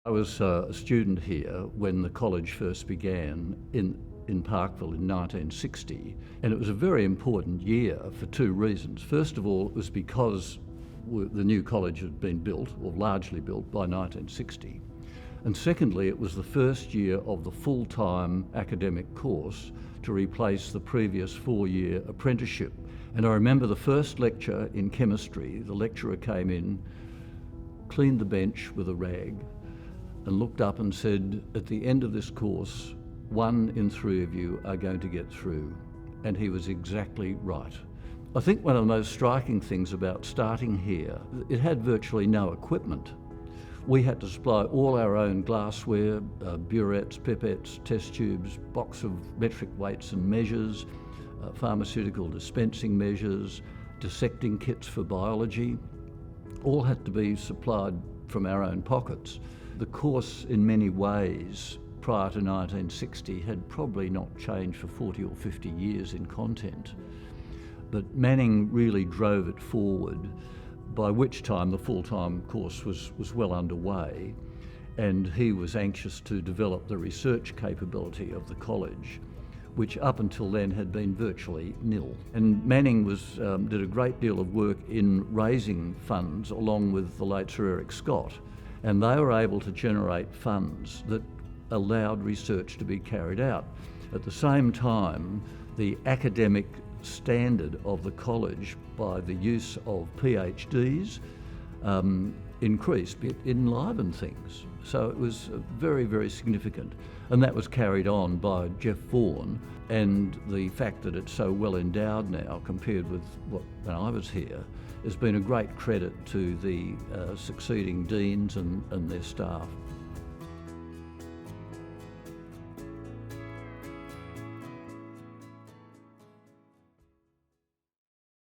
I was a student here when the college first began in Parkville in 1960, and it was a very important year for two reasons. First of all, it was because the new college had been built, or largely built, by 1960. And secondly, it was the first year of the full-time academic course to replace the previous four-year apprenticeship. And I remember the first lecture in chemistry, the lecturer came in, cleaned the bench with a rag, and looked up and said, "At the end of this course, 1 in 3 of you are going to get through." And he was exactly right. I think one of the most striking things about starting here, it had virtually no equipment. We had to supply all our own glassware, burettes, pipettes, test tubes, box of metric weights and measures, pharmaceutical dispensing measures, dissecting kits for biology. All had to be supplied from our own pockets. The course in many ways prior to 1960 had probably not changed for 40 or 50 years in content. But Manning really drove it forward, by which time the full-time course was well underway, and he was anxious to develop the research capability of the college, which up until then had been virtually nil. And Manning did a great deal of work in raising funds along with the late Sir Eric Scott, and they were able to generate funds that allowed research to be carried out. At the same time, the academic standard of the college, by the use of PhDs, increased. It enlivened things. So it was very, very significant. And that was carried on by Jeff Vaughan, and the fact that it's so well endowed now compared with when I was here has been a great credit to the succeeding deans and their staff.